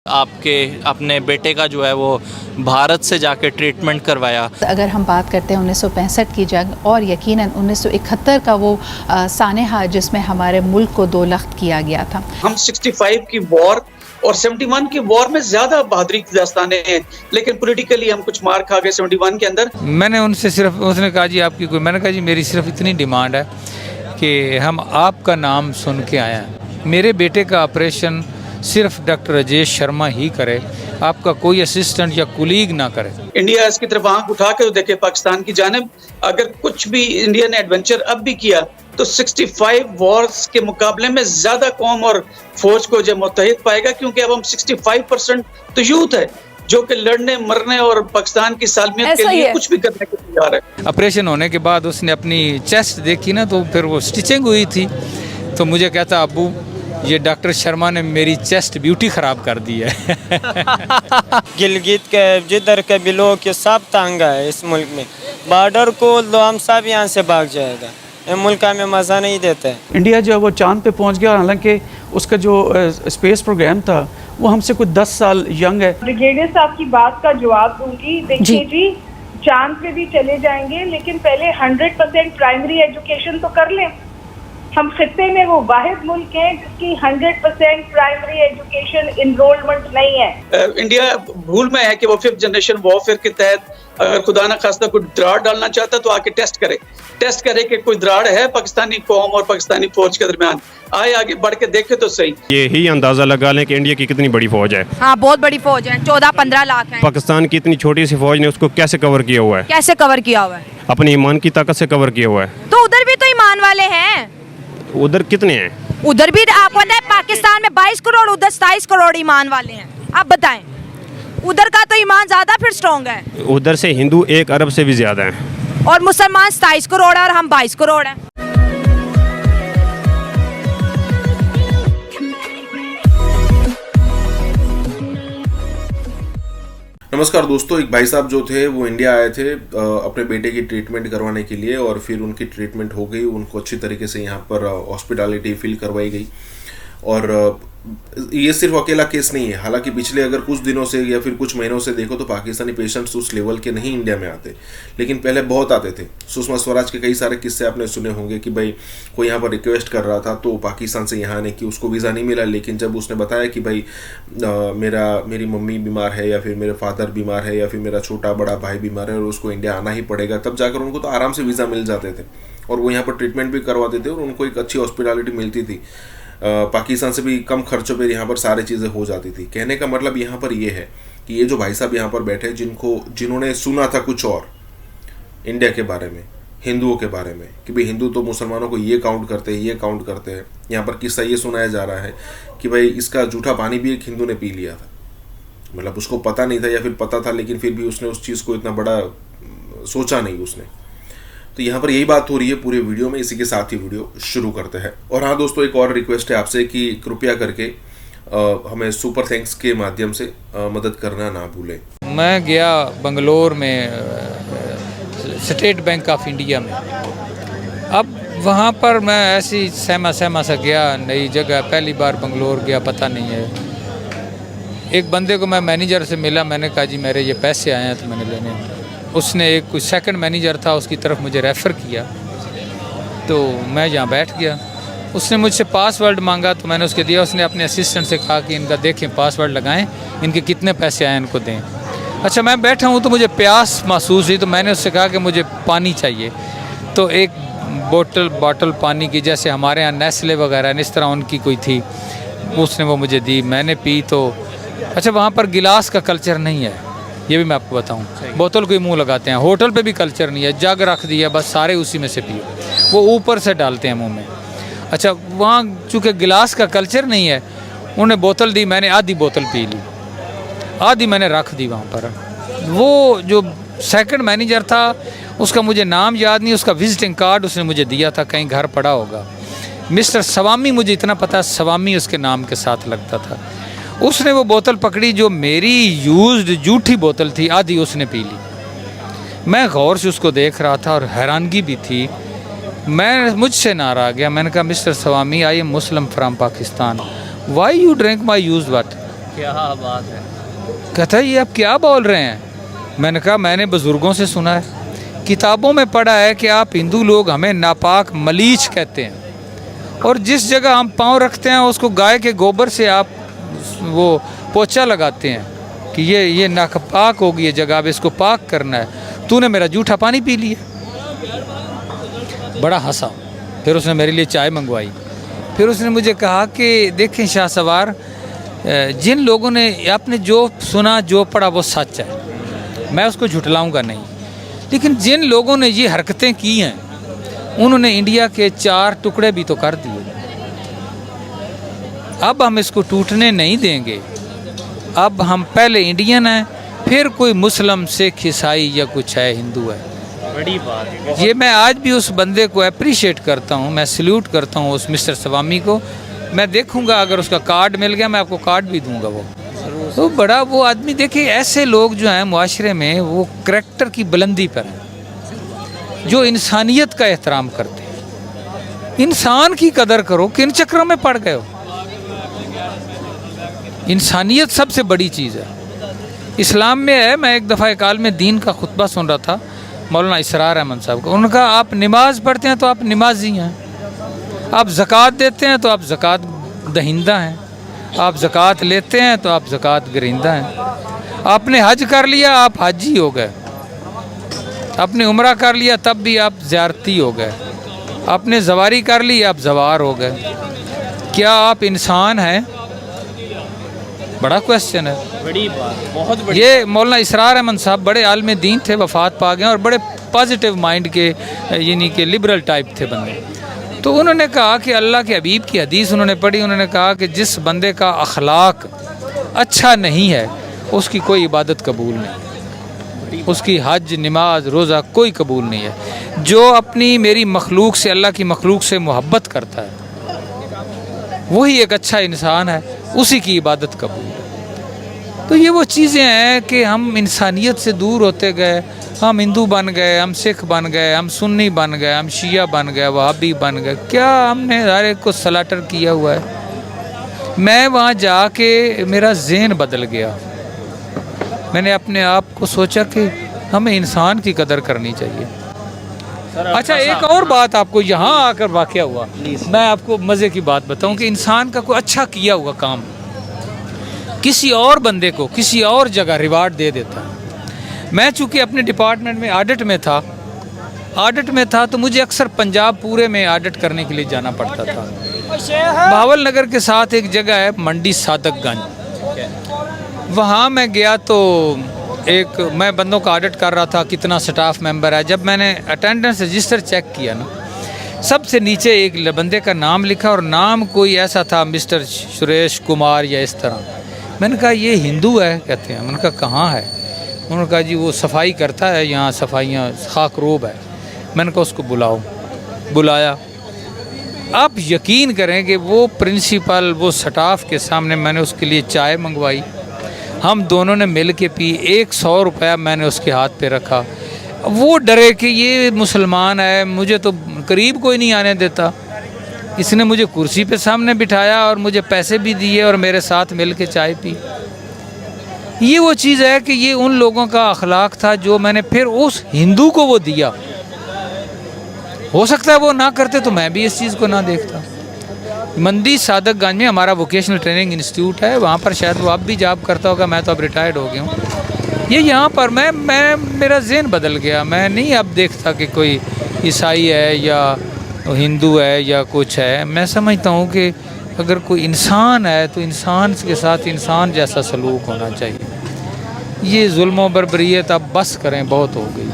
आपके अपने बेटे का जो है वो भारत से जाके ट्रीटमेंट करवाया। अगर हम बात करते हैं 1965 की जंग और यकीनन 1971 का वो सानेहा जिसमें हमारे मुल्क को दो लख्त किया गया था। हम 65 की वॉर और 71 की वॉर में ज्यादा बहादुरी की दास्तानें हैं, लेकिन पॉलिटिकली हम कुछ मार खा गए 71 के अंदर। मैंने उनसे सिर्फ, उसने कहा जी आपकी कोई, मैंने कहा जी मेरी सिर्फ इतनी डिमांड है कि हम आपका नाम सुन के आए हैं, मेरे बेटे का ऑपरेशन सिर्फ डॉक्टर राजेश शर्मा ही करे, आपका कोई असिस्टेंट या कुलीग ना करे। इंडिया इसकी तरफ आंख उठा के देखे पाकिस्तान की जानिब। अगर कुछ भी इंडिया ने एडवेंचर अब भी किया तो 65 वॉर्स के मुकाबले में ज्यादा कौम और फौज को जब मुत्तहिद पाएगा, क्योंकि अब हम 65% तो यूथ है जो कि लड़ने मरने और पाकिस्तान की सालमियत के लिए कुछ भी करने के तैयार है। ऑपरेशन होने के बाद उसने अपनी चेस्ट देखी ना, तो फिर वो स्टिचिंग हुई थी, तो मुझे कहता अब्बू ये डॉक्टर शर्मा ने मेरी चेस्ट ब्यूटी ख़राब कर दी है। गिलगित के जिधर के बिलो के सब तंग है इस मुल्क में, बॉर्डर को तो हम सब यहाँ से भाग जाएगा, ये मुल्क हमें मज़ा नहीं देता है। इंडिया जो है वो चांद पे पहुँच गया, हालांकि उसका जो स्पेस प्रोग्राम था वो हमसे कुछ 10 साल यंग है। ब्रिगेडियर साहब की बात का जवाब दूंगी। देखिए जी, चांद पे भी चले जाएंगे लेकिन पहले 100% प्राइमरी एजुकेशन तो कर लें। हम खित्ते में वो वाहिद मुल्क है जिसकी 100% प्राइमरी एजुकेशन इनरोलमेंट नहीं है। इंडिया भूल में है कि वो 5th जनरेशन वॉरफेयर के तहत अगर खुदा न खास्ता कोई दरार डालना चाहता तो आके टेस्ट करे कि कोई दरार है पाकिस्तानी कौम और पाकिस्तानी फौज के दरमियान, आए आगे बढ़ के देखे तो सही। ये ही अंदाजा लगा लें कि इंडिया की कितनी बड़ी फौज है। हाँ, बहुत बड़ी फौज है, 14-15 लाख है। पाकिस्तान की इतनी छोटी सी फौज ने उसको कैसे कवर किया हुआ है? कैसे कवर किया हुआ है? अपनी ईमान की ताकत से कवर किया हुआ है। तो उधर भी तो ईमान वाले हैं। उधर कितने हैं? उधर भी आपको पता है पाकिस्तान में 22 करोड़, उधर 27 करोड़ ईमान वाले हैं। आप बताएं, उधर का तो ईमान ज्यादा फिर स्ट्रॉन्ग है। उधर से हिंदू 1 अरब से भी ज्यादा हैं और मुसलमान 27 करोड़ है और हम 22 करोड़ हैं। नमस्कार दोस्तों, एक भाई साहब जो थे वो इंडिया आए थे अपने बेटे की ट्रीटमेंट करवाने के लिए, और फिर उनकी ट्रीटमेंट हो गई, उनको अच्छी तरीके से यहाँ पर हॉस्पिटैलिटी फील करवाई गई। और ये सिर्फ अकेला केस नहीं है, हालांकि पिछले अगर कुछ दिनों से या फिर कुछ महीनों से देखो तो पाकिस्तानी पेशेंट्स उस लेवल के नहीं इंडिया में आते, लेकिन पहले बहुत आते थे। सुषमा स्वराज के कई सारे किस्से आपने सुने होंगे कि भाई कोई यहाँ पर रिक्वेस्ट कर रहा था तो पाकिस्तान से यहाँ आने की, उसको वीज़ा नहीं मिला, लेकिन जब उसने बताया कि भाई मेरी मम्मी बीमार है या फिर मेरे फादर बीमार है या फिर मेरा छोटा बड़ा भाई बीमार है और उसको इंडिया आना ही पड़ेगा, तब जाकर उनको तो आराम से वीज़ा मिल जाते थे और वो यहाँ पर ट्रीटमेंट भी करवाते थे और उनको एक अच्छी हॉस्पिटैलिटी मिलती थी। पाकिस्तान से भी कम खर्चों पे यहाँ पर सारी चीज़ें हो जाती थी। कहने का मतलब यहाँ पर ये है कि ये जो भाई साहब यहाँ पर बैठे जिन्होंने सुना था कुछ और इंडिया के बारे में, हिंदुओं के बारे में, कि भाई हिंदू तो मुसलमानों को ये काउंट करते हैं, यहाँ पर किस्सा ये सुनाया जा रहा है कि भाई इसका जूठा पानी भी एक हिंदू ने पी लिया था, मतलब उसको पता नहीं था या फिर पता था लेकिन फिर भी उसने उस चीज़ को इतना बड़ा सोचा नहीं उसने। तो यहाँ पर यही बात हो रही है पूरे वीडियो में। इसी के साथ ही वीडियो शुरू करते हैं। और हाँ दोस्तों, एक और रिक्वेस्ट है आपसे कि कृपया करके हमें सुपर थैंक्स के माध्यम से मदद करना ना भूलें। मैं गया बंगलोर में स्टेट बैंक ऑफ इंडिया में, अब वहाँ पर मैं ऐसी सहमा सा गया, नई जगह, पहली बार बंगलोर गया, पता नहीं है। एक बंदे को मैं मैनेजर से मिला, मैंने कहा जी मेरे ये पैसे आए हैं तो मैंने लेने हैं। उसने एक कोई सेकंड मैनेजर था उसकी तरफ मुझे रेफ़र किया, तो मैं यहाँ बैठ गया। उसने मुझसे पासवर्ड मांगा तो मैंने उसके दिया। उसने अपने असिस्टेंट से कहा कि इनका देखें, पासवर्ड लगाएं, इनके कितने पैसे आए इनको दें। अच्छा, मैं बैठा हूँ तो मुझे प्यास महसूस हुई, तो मैंने उससे कहा कि मुझे पानी चाहिए। तो एक बॉटल पानी की, जैसे हमारे यहाँ नेस्ले वगैरह इस तरह उनकी कोई थी, उसने वो मुझे दी, मैंने पी। तो अच्छा, वहाँ पर गिलास का कल्चर नहीं है, ये भी मैं आपको बताऊं। बोतल को ही मुंह लगाते हैं। होटल पे भी कल्चर नहीं है, जग रख दिया बस, सारे उसी में से पियो, वो ऊपर से डालते हैं मुंह में। अच्छा, वहाँ चूँकि गिलास का कल्चर नहीं है, उन्होंने बोतल दी, मैंने आधी बोतल पी ली, आधी मैंने रख दी वहाँ पर। वो जो सेकंड मैनेजर था उसका मुझे नाम याद नहीं, उसका विजिटिंग कार्ड उसने मुझे दिया था, कहीं घर पड़ा होगा, मिस्टर सवामी, मुझे इतना पता, सवामी उसके नाम के साथ लगता था। उसने वो बोतल पकड़ी जो मेरी यूज्ड जूठी बोतल थी, आधी उसने पी ली। मैं गौर से उसको देख रहा था और हैरानगी भी थी। मैं मुझसे नारा आ गया। मैंने कहा mister Swami, I am Muslim from Pakistan, why you drink my used water? क्या बात है। कहता है ये आप क्या बोल रहे हैं? मैंने कहा मैंने बुज़ुर्गों से सुना है, किताबों में पढ़ा है कि आप हिंदू लोग हमें नापाक मलीच कहते हैं, और जिस जगह हम पाँव रखते हैं उसको गाय के गोबर से आप वो पोछा लगाते हैं कि ये नापाक होगी ये जगह, अब इसको पाक करना है। तूने मेरा जूठा पानी पी लिया। बड़ा हंसा। फिर उसने मेरे लिए चाय मंगवाई। फिर उसने मुझे कहा कि देखें शाह सवार, जिन लोगों ने आपने जो सुना जो पढ़ा वो सच है, मैं उसको झुटलाऊंगा नहीं, लेकिन जिन लोगों ने ये हरकतें की हैं उन्होंने इंडिया के 4 टुकड़े भी तो कर दिए। अब हम इसको टूटने नहीं देंगे। अब हम पहले इंडियन हैं, फिर कोई मुस्लिम, सिख, ईसाई या कुछ है, हिंदू है। बड़ी बात है। ये मैं आज भी उस बंदे को अप्रिशिएट करता हूँ, मैं सल्यूट करता हूँ उस मिस्टर स्वामी को। मैं देखूँगा अगर उसका कार्ड मिल गया मैं आपको कार्ड भी दूंगा। वो तो बड़ा वो आदमी, देखिए ऐसे लोग जो हैं मुआशरे में वो करैक्टर की बुलंदी पर हैं, जो इंसानियत का एहतराम करते हैं। इंसान की कदर करो, किन चक्रों में पड़ गए हो? इंसानियत सबसे बड़ी चीज़ है। इस्लाम में है, मैं एक दफ़ा एक आलिम दीन का खुतबा सुन रहा था, मौलाना इसरार अहमद साहब का। उन्होंने कहा आप नमाज़ पढ़ते हैं तो आप नमाजी हैं, आप ज़कात देते हैं तो आप ज़कात दहिंदा हैं, आप ज़कात लेते हैं तो आप ज़कात गरिंदा हैं, आपने हज कर लिया आप हाजी हो गए, आपने उम्रा कर लिया तब भी आप ज़ियारती हो गए, आपने ज़वारी कर ली आप ज़वार हो गए। क्या आप इंसान हैं? बड़ा क्वेश्चन है। बड़ी बात, बहुत बड़ी। ये मौलाना इसरार अहमद साहब बड़े आलिम दीन थे, वफ़ात पा गए, और बड़े पॉजिटिव माइंड के, यानी कि लिबरल टाइप थे बंदे। तो उन्होंने कहा कि अल्लाह के हबीब की हदीस उन्होंने पढ़ी, उन्होंने कहा कि जिस बंदे का अखलाक अच्छा नहीं है उसकी कोई इबादत कबूल नहीं, उसकी हज, नमाज, रोज़ा कोई कबूल नहीं है। जो अपनी मेरी मखलूक से, अल्लाह की मखलूक से मोहब्बत करता है वही एक अच्छा इंसान है, उसी की इबादत कबूल है। तो ये वो चीज़ें हैं कि हम इंसानियत से दूर होते गए, हम हिंदू बन गए, हम सिख बन गए, हम सुन्नी बन गए, हम शिया बन गए, वहाबी बन गए। क्या हमने हर एक को सलाटर किया हुआ है। मैं वहाँ जाके मेरा ज़हन बदल गया, मैंने अपने आप को सोचा कि हमें इंसान की कदर करनी चाहिए। अच्छा, एक और बात आपको यहाँ आकर वाक़या हुआ, मैं आपको मज़े की बात बताऊँ कि इंसान का कोई अच्छा किया हुआ काम किसी और बंदे को किसी और जगह रिवार्ड दे देता है। मैं चूँकि अपने डिपार्टमेंट में ऑडिट में था तो मुझे अक्सर पंजाब पूरे में ऑडिट करने के लिए जाना पड़ता था। बहावल नगर के साथ एक जगह है मंडी सादकगंज, वहाँ मैं गया तो मैं बंदों का ऑडिट कर रहा था, कितना स्टाफ मेंबर है। जब मैंने अटेंडेंस रजिस्टर चेक किया ना, सबसे नीचे एक बंदे का नाम लिखा और नाम कोई ऐसा था मिस्टर सुरेश कुमार या इस तरह। मैंने कहा ये हिंदू है? कहते हैं। मैंने कहा कहाँ है? उन्होंने कहा जी वो सफाई करता है, यहाँ सफाइयाँ खाकरोब है। मैंने कहा उसको बुलाया। आप यकीन करें कि वो प्रिंसिपल, वो स्टाफ के सामने मैंने उसके लिए चाय मंगवाई, हम दोनों ने मिल के पी। 100 रुपया मैंने उसके हाथ पे रखा। वो डरे कि ये मुसलमान है, मुझे तो करीब कोई नहीं आने देता। इसने मुझे कुर्सी पे सामने बिठाया और मुझे पैसे भी दिए और मेरे साथ मिल के चाय पी। ये वो चीज़ है कि ये उन लोगों का अखलाक था जो मैंने फिर उस हिंदू को वो दिया। हो सकता है वो ना करते तो मैं भी इस चीज़ को ना देखता। मंडी सादकगंज में हमारा वोकेशनल ट्रेनिंग इंस्टीट्यूट है, वहाँ पर शायद वो अब भी जॉब करता होगा, मैं तो अब रिटायर्ड हो गया हूँ। ये यहाँ पर मेरा ज़हन बदल गया। मैं नहीं अब देखता कि कोई ईसाई है या हिंदू है या कुछ है। मैं समझता हूँ कि अगर कोई इंसान है तो इंसान के साथ इंसान जैसा सलूक होना चाहिए। ये जुल्म व बर्बरियत अब बस करें, बहुत हो गई।